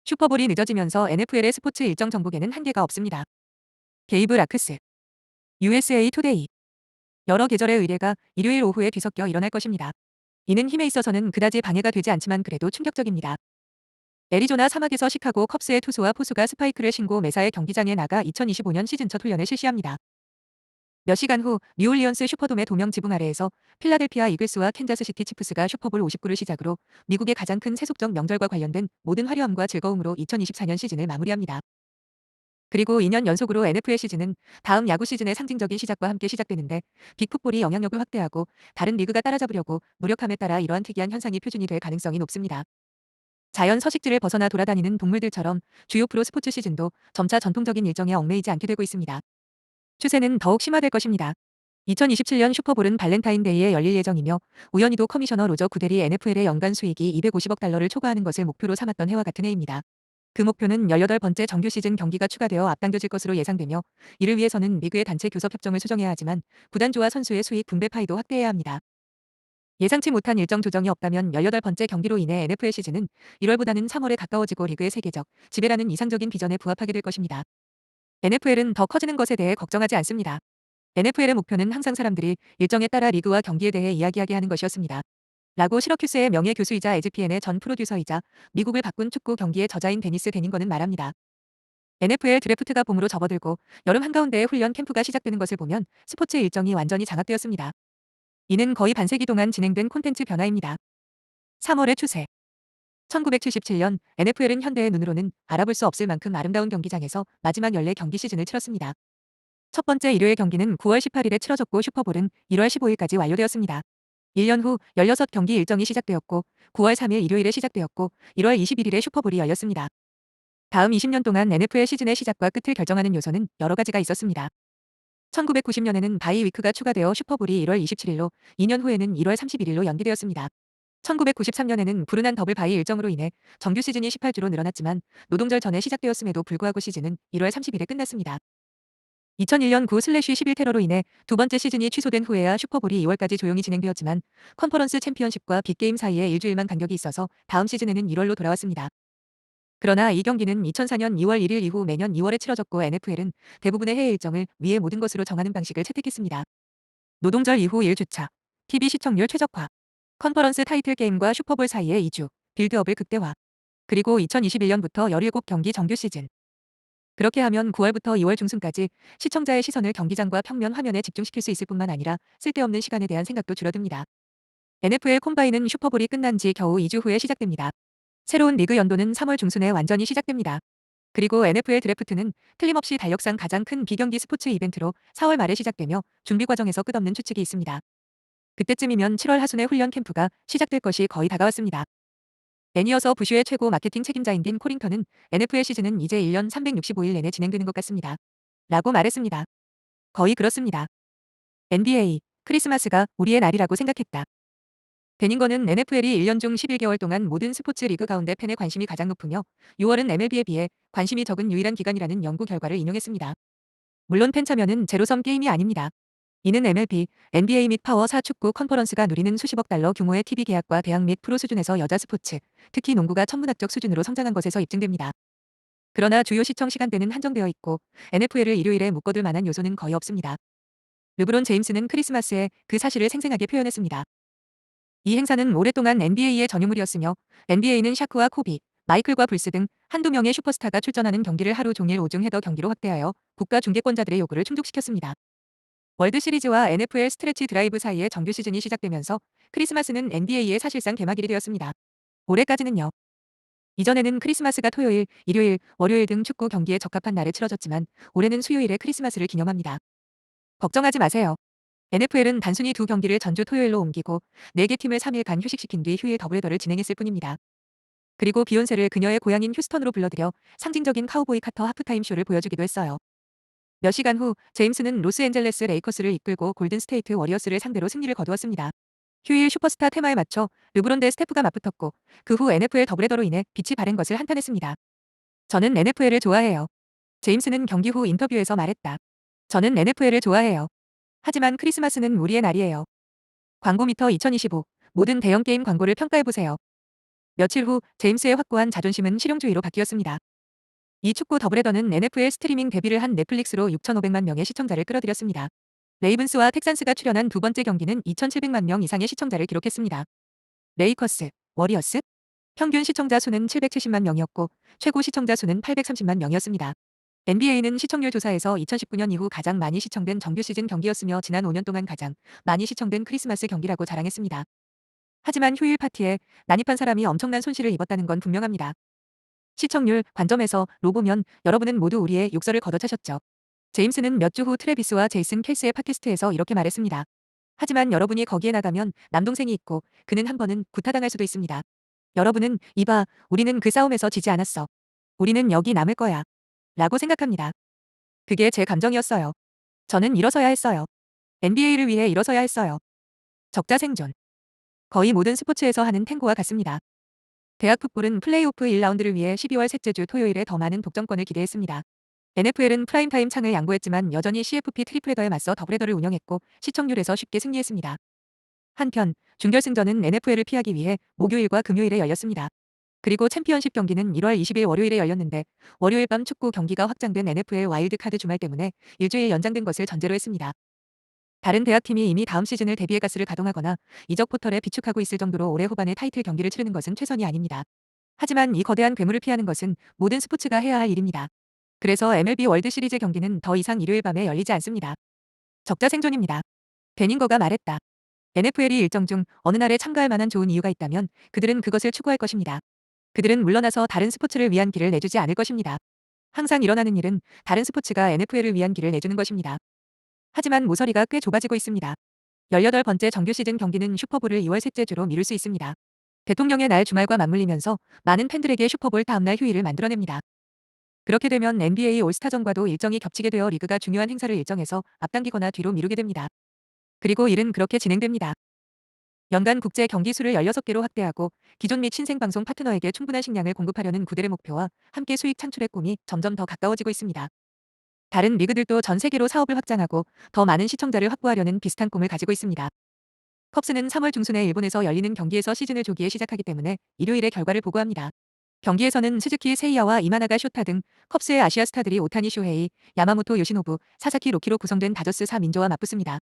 슈퍼볼이 늦어지면서 NFL의 스포츠 일정 정복에는 한계가 없습니다. 게이브 라크스, USA 투데이. 여러 계절의 의뢰가 일요일 오후에 뒤섞여 일어날 것입니다. 이는 힘에 있어서는 그다지 방해가 되지 않지만 그래도 충격적입니다. 애리조나 사막에서 시카고 컵스의 투수와 포수가 스파이크를 신고 매사에 경기장에 나가 2025년 시즌 첫 훈련을 실시합니다. 몇 시간 후 뉴올리언스 슈퍼돔의 도명 지붕 아래에서 필라델피아 이글스와 캔자스시티 치프스가 슈퍼볼 59를 시작으로 미국의 가장 큰 세속적 명절과 관련된 모든 화려함과 즐거움으로 2024년 시즌을 마무리합니다. 그리고 2년 연속으로 NFL 시즌은 다음 야구 시즌의 상징적인 시작과 함께 시작되는데, 빅풋볼이 영향력을 확대하고 다른 리그가 따라잡으려고 노력함에 따라 이러한 특이한 현상이 표준이 될 가능성이 높습니다. 자연 서식지를 벗어나 돌아다니는 동물들처럼 주요 프로 스포츠 시즌도 점차 전통적인 일정에 얽매이지 않게 되고 있습니다. 추세는 더욱 심화될 것입니다. 2027년 슈퍼볼은 발렌타인데이에 열릴 예정이며, 우연히도 커미셔너 로저 구델이 NFL의 연간 수익이 250억 달러를 초과하는 것을 목표로 삼았던 해와 같은 해입니다. 그 목표는 18번째 정규 시즌 경기가 추가되어 앞당겨질 것으로 예상되며, 이를 위해서는 리그의 단체 교섭 협정을 수정해야 하지만 구단주와 선수의 수익 분배 파이도 확대해야 합니다. 예상치 못한 일정 조정이 없다면 18번째 경기로 인해 NFL 시즌은 1월보다는 3월에 가까워지고 리그의 세계적 지배라는 이상적인 비전에 부합하게 될 것입니다. NFL은 더 커지는 것에 대해 걱정하지 않습니다. NFL의 목표는 항상 사람들이 일정에 따라 리그와 경기에 대해 이야기하게 하는 것이었습니다. 라고 시러큐스의 명예교수이자 에즈피엔의 전 프로듀서이자 미국을 바꾼 축구 경기의 저자인 데니스 데닝거는 말합니다. NFL 드래프트가 봄으로 접어들고 여름 한가운데에 훈련 캠프가 시작되는 것을 보면 스포츠 일정이 완전히 장악되었습니다. 이는 거의 반세기 동안 진행된 콘텐츠 변화입니다. 3월의 추세. 1977년 NFL은 현대의 눈으로는 알아볼 수 없을 만큼 아름다운 경기장에서 마지막 14경기 시즌을 치렀습니다. 첫 번째 일요일 경기는 9월 18일에 치러졌고, 슈퍼볼은 1월 15일까지 완료되었습니다. 1년 후 16경기 일정이 시작되었고, 9월 3일 일요일에 시작되었고, 1월 21일에 슈퍼볼이 열렸습니다. 다음 20년 동안 NFL 시즌의 시작과 끝을 결정하는 요소는 여러 가지가 있었습니다. 1990년에는 바이 위크가 추가되어 슈퍼볼이 1월 27일로, 2년 후에는 1월 31일로 연기되었습니다. 1993년에는 불운한 더블 바이 일정으로 인해 정규 시즌이 18주로 늘어났지만, 노동절 전에 시작되었음에도 불구하고 시즌은 1월 30일에 끝났습니다. 2001년 9/11 테러로 인해 두 번째 시즌이 취소된 후에야 슈퍼볼이 2월까지 조용히 진행되었지만, 컨퍼런스 챔피언십과 빅게임 사이에 일주일만 간격이 있어서 다음 시즌에는 1월로 돌아왔습니다. 그러나 이 경기는 2004년 2월 1일 이후 매년 2월에 치러졌고, NFL은 대부분의 해외 일정을 위의 모든 것으로 정하는 방식을 채택했습니다. 노동절 이후 1주차, TV 시청률 최적화, 컨퍼런스 타이틀 게임과 슈퍼볼 사이의 2주, 빌드업을 극대화, 그리고 2021년부터 17경기 정규 시즌. 그렇게 하면 9월부터 2월 중순까지 시청자의 시선을 경기장과 평면 화면에 집중시킬 수 있을 뿐만 아니라 쓸데없는 시간에 대한 생각도 줄어듭니다. NFL 콤바인은 슈퍼볼이 끝난 지 겨우 2주 후에 시작됩니다. 새로운 리그 연도는 3월 중순에 완전히 시작됩니다. 그리고 NFL 드래프트는 틀림없이 달력상 가장 큰 비경기 스포츠 이벤트로 4월 말에 시작되며, 준비 과정에서 끝없는 추측이 있습니다. 그때쯤이면 7월 하순의 훈련 캠프가 시작될 것이 거의 다가왔습니다. 애니어서 부슈의 최고 마케팅 책임자인 딘 코링턴은 NFL 시즌은 이제 1년 365일 내내 진행되는 것 같습니다. 라고 말했습니다. 거의 그렇습니다. NBA, 크리스마스가 우리의 날이라고 생각했다. 데닝거는 NFL이 1년 중 11개월 동안 모든 스포츠 리그 가운데 팬의 관심이 가장 높으며, 6월은 MLB에 비해 관심이 적은 유일한 기간이라는 연구 결과를 인용했습니다. 물론 팬 참여는 제로섬 게임이 아닙니다. 이는 MLB, NBA 및 파워 4 축구 컨퍼런스가 누리는 수십억 달러 규모의 TV 계약과 대학 및 프로 수준에서 여자 스포츠, 특히 농구가 천문학적 수준으로 성장한 것에서 입증됩니다. 그러나 주요 시청 시간대는 한정되어 있고, NFL을 일요일에 묶어둘 만한 요소는 거의 없습니다. 르브론 제임스는 크리스마스에 그 사실을 생생하게 표현했습니다. 이 행사는 오랫동안 NBA의 전유물이었으며, NBA는 샤크와 코비, 마이클과 불스 등 한두 명의 슈퍼스타가 출전하는 경기를 하루 종일 5중 헤더 경기로 확대하여 국가 중계권자들의 요구를 충족시켰습니다. 월드 시리즈와 NFL 스트레치 드라이브 사이에 정규 시즌이 시작되면서 크리스마스는 NBA의 사실상 개막일이 되었습니다. 올해까지는요. 이전에는 크리스마스가 토요일, 일요일, 월요일 등 축구 경기에 적합한 날에 치러졌지만, 올해는 수요일에 크리스마스를 기념합니다. 걱정하지 마세요. NFL은 단순히 두 경기를 전주 토요일로 옮기고 4개 팀을 3일간 휴식시킨 뒤 휴일 더블헤더를 진행했을 뿐입니다. 그리고 비욘세를 그녀의 고향인 휴스턴으로 불러들여 상징적인 카우보이 카터 하프타임 쇼를 보여주기도 했어요. 몇 시간 후 제임스는 로스앤젤레스 레이커스를 이끌고 골든 스테이트 워리어스를 상대로 승리를 거두었습니다. 휴일 슈퍼스타 테마에 맞춰 르브론 대 스테프가 맞붙었고, 그 후 NFL 더블헤더로 인해 빛이 바랜 것을 한탄했습니다. 저는 NFL을 좋아해요. 제임스는 경기 후 인터뷰에서 말했다. 저는 NFL을 좋아해요. 하지만 크리스마스는 우리의 날이에요. 광고미터 2025. 모든 대형 게임 광고를 평가해보세요. 며칠 후 제임스의 확고한 자존심은 실용주의로 바뀌었습니다. 이 축구 더블헤더는 NFL 스트리밍 데뷔를 한 넷플릭스로 6,500만 명의 시청자를 끌어들였습니다. 레이븐스와 텍산스가 출연한 두 번째 경기는 2,700만 명 이상의 시청자를 기록했습니다. 레이커스, 워리어스, 평균 시청자 수는 770만 명이었고 최고 시청자 수는 830만 명이었습니다. NBA는 시청률 조사에서 2019년 이후 가장 많이 시청된 정규 시즌 경기였으며 지난 5년 동안 가장 많이 시청된 크리스마스 경기라고 자랑했습니다. 하지만 휴일 파티에 난입한 사람이 엄청난 손실을 입었다는 건 분명합니다. 시청률 관점에서 로 보면 여러분은 모두 우리의 욕설을 걷어차셨죠. 제임스는 몇 주 후 트래비스와 제이슨 켈스의 팟캐스트에서 이렇게 말했습니다. 하지만 여러분이 거기에 나가면 남동생이 있고 그는 한 번은 구타당할 수도 있습니다. 여러분은 이봐, 우리는 그 싸움에서 지지 않았어. 우리는 여기 남을 거야. 라고 생각합니다. 그게 제 감정이었어요. 저는 일어서야 했어요. NBA를 위해 일어서야 했어요. 적자 생존. 거의 모든 스포츠에서 하는 탱고와 같습니다. 대학 풋볼은 플레이오프 1라운드를 위해 12월 셋째 주 토요일에 더 많은 독점권을 기대했습니다. NFL은 프라임타임 창을 양보했지만 여전히 CFP 트리플헤더에 맞서 더블헤더를 운영했고 시청률에서 쉽게 승리했습니다. 한편 준결승전은 NFL을 피하기 위해 목요일과 금요일에 열렸습니다. 그리고 챔피언십 경기는 1월 20일 월요일에 열렸는데 월요일 밤 축구 경기가 확장된 NFL 와일드카드 주말 때문에 일주일 연장된 것을 전제로 했습니다. 다른 대학팀이 이미 다음 시즌을 대비해 가스를 가동하거나 이적 포털에 비축하고 있을 정도로 올해 후반에 타이틀 경기를 치르는 것은 최선이 아닙니다. 하지만 이 거대한 괴물을 피하는 것은 모든 스포츠가 해야 할 일입니다. 그래서 MLB 월드 시리즈 경기는 더 이상 일요일 밤에 열리지 않습니다. 적자 생존입니다. 베닝거가 말했다. NFL이 일정 중 어느 날에 참가할 만한 좋은 이유가 있다면 그들은 그것을 추구할 것입니다. 그들은 물러나서 다른 스포츠를 위한 길을 내주지 않을 것입니다. 항상 일어나는 일은 다른 스포츠가 NFL을 위한 길을 내주는 것입니다. 하지만 모서리가 꽤 좁아지고 있습니다. 18번째 정규 시즌 경기는 슈퍼볼을 2월 셋째 주로 미룰 수 있습니다. 대통령의 날 주말과 맞물리면서 많은 팬들에게 슈퍼볼 다음날 휴일을 만들어냅니다. 그렇게 되면 NBA 올스타전과도 일정이 겹치게 되어 리그가 중요한 행사를 일정에서 앞당기거나 뒤로 미루게 됩니다. 그리고 일은 그렇게 진행됩니다. 연간 국제 경기 수를 16개로 확대하고 기존 및 신생 방송 파트너에게 충분한 식량을 공급하려는 구들의 목표와 함께 수익 창출의 꿈이 점점 더 가까워지고 있습니다. 다른 리그들도 전 세계로 사업을 확장하고 더 많은 시청자를 확보하려는 비슷한 꿈을 가지고 있습니다. 컵스는 3월 중순에 일본에서 열리는 경기에서 시즌을 조기에 시작하기 때문에 일요일에 결과를 보고합니다. 경기에서는 스즈키 세이야와 이마나가 쇼타 등 컵스의 아시아 스타들이 오타니 쇼헤이, 야마모토 요시노부, 사사키 로키로 구성된 다저스 4민조와 맞붙습니다.